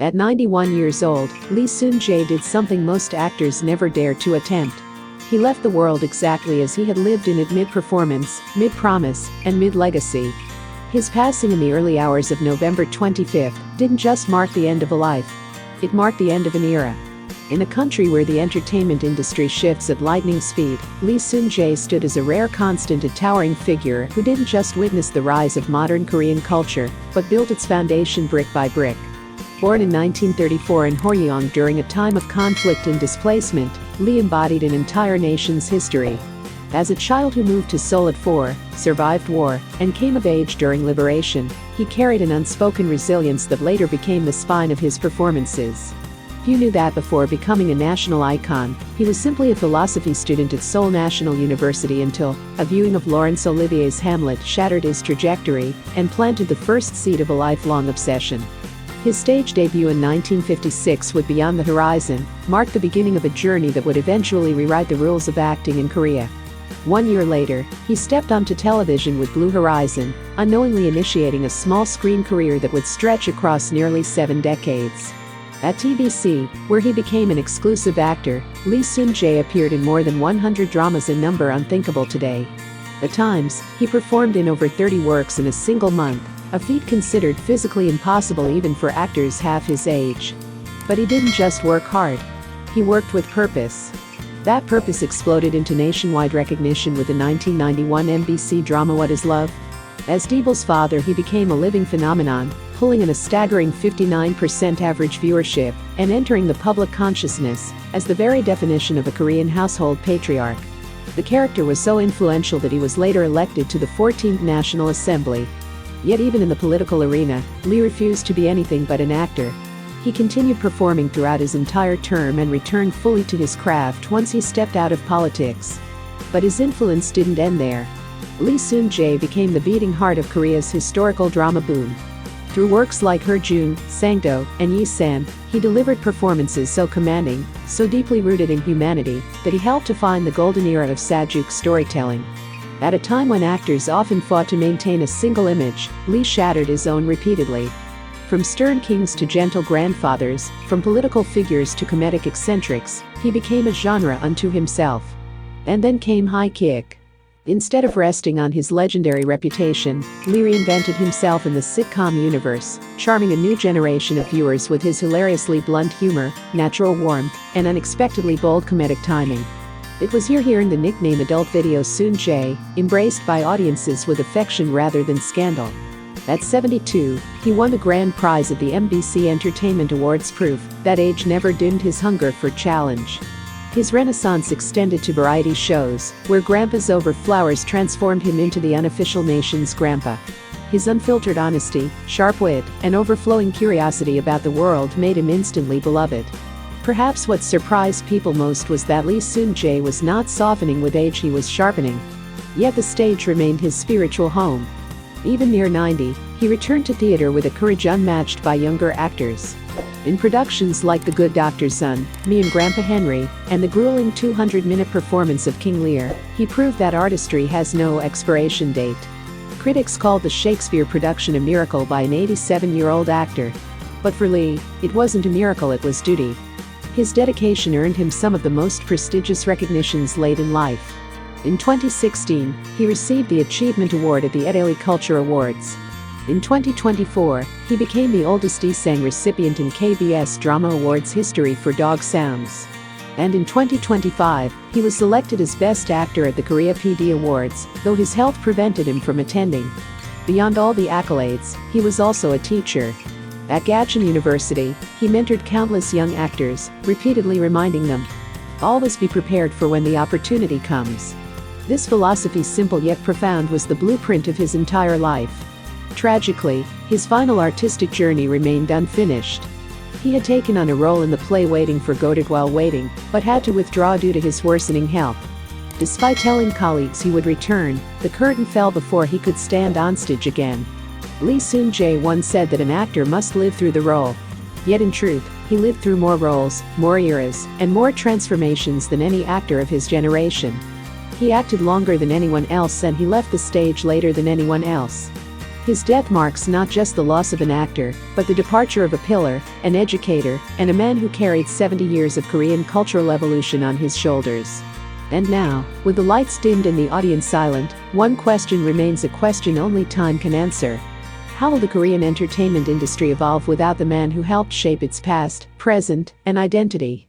At 91 years old, Lee Soon Jae did something most actors never dare to attempt. He left the world exactly as he had lived in it, mid-performance, mid-promise, and mid-legacy. His passing in the early hours of November 25th didn't just mark the end of a life. It marked the end of an era. In a country where the entertainment industry shifts at lightning speed, Lee Soon Jae stood as a rare constant, a towering figure who didn't just witness the rise of modern Korean culture, but built its foundation brick by brick. Born in 1934 in Hwaryeong during a time of conflict and displacement, Lee embodied an entire nation's history. As a child who moved to Seoul at 4, survived war, and came of age during liberation, he carried an unspoken resilience that later became the spine of his performances. Few knew that before becoming a national icon, he was simply a philosophy student at Seoul National University until a viewing of Laurence Olivier's Hamlet shattered his trajectory and planted the first seed of a lifelong obsession. His stage debut in 1956 with Beyond the Horizon marked the beginning of a journey that would eventually rewrite the rules of acting in Korea. 1 year later, he stepped onto television with Blue Horizon, unknowingly initiating a small-screen career that would stretch across nearly 7 decades. At TBC, where he became an exclusive actor, Lee Soon Jae appeared in more than 100 dramas, a number unthinkable today. At times, he performed in over 30 works in a single month, a feat considered physically impossible even for actors half his age. But he didn't just work hard. He worked with purpose. That purpose exploded into nationwide recognition with the 1991 MBC drama What Is Love? As Deeble's father, he became a living phenomenon, pulling in a staggering 59% average viewership and entering the public consciousness as the very definition of a Korean household patriarch. The character was so influential that he was later elected to the 14th National Assembly. Yet even in the political arena, Lee refused to be anything but an actor. He continued performing throughout his entire term and returned fully to his craft once he stepped out of politics. But his influence didn't end there. Lee Soon Jae became the beating heart of Korea's historical drama boom. Through works like Jun, Sangdo, and Yi-san, he delivered performances so commanding, so deeply rooted in humanity, that he helped to define the golden era of Sajuk storytelling. At a time when actors often fought to maintain a single image, Lee shattered his own repeatedly. From stern kings to gentle grandfathers, from political figures to comedic eccentrics, he became a genre unto himself. And then came High Kick. Instead of resting on his legendary reputation, Lee reinvented himself in the sitcom universe, charming a new generation of viewers with his hilariously blunt humor, natural warmth, and unexpectedly bold comedic timing. It was here he earned the nickname Adult Video Soon Jae, embraced by audiences with affection rather than scandal. At 72, he won the grand prize at the MBC Entertainment Awards, proof that age never dimmed his hunger for challenge. His renaissance extended to variety shows, where Grandpa's Over Flowers transformed him into the unofficial nation's grandpa. His unfiltered honesty, sharp wit, and overflowing curiosity about the world made him instantly beloved. Perhaps what surprised people most was that Lee Soon Jae was not softening with age, he was sharpening. Yet the stage remained his spiritual home. Even near 90, he returned to theater with a courage unmatched by younger actors. In productions like The Good Doctor's Son, Me and Grandpa Henry, and the grueling 200-minute performance of King Lear, he proved that artistry has no expiration date. Critics called the Shakespeare production a miracle by an 87-year-old actor. But for Lee, it wasn't a miracle, it was duty. His dedication earned him some of the most prestigious recognitions late in life. In 2016, he received the Achievement Award at the Daily Culture Awards. In 2024, he became the oldest Isang recipient in KBS Drama Awards history for Dog Sounds. And in 2025, he was selected as Best Actor at the Korea PD Awards, though his health prevented him from attending. Beyond all the accolades, he was also a teacher. At Gachon University, he mentored countless young actors, repeatedly reminding them, "Always be prepared for when the opportunity comes." This philosophy, simple yet profound, was the blueprint of his entire life. Tragically, his final artistic journey remained unfinished. He had taken on a role in the play Waiting for Godot while waiting, but had to withdraw due to his worsening health. Despite telling colleagues he would return, the curtain fell before he could stand on stage again. Lee Soon Jae once said that an actor must live through the role. Yet in truth, he lived through more roles, more eras, and more transformations than any actor of his generation. He acted longer than anyone else, and he left the stage later than anyone else. His death marks not just the loss of an actor, but the departure of a pillar, an educator, and a man who carried 70 years of Korean cultural evolution on his shoulders. And now, with the lights dimmed and the audience silent, one question remains, a question only time can answer. How will the Korean entertainment industry evolve without the man who helped shape its past, present, and identity?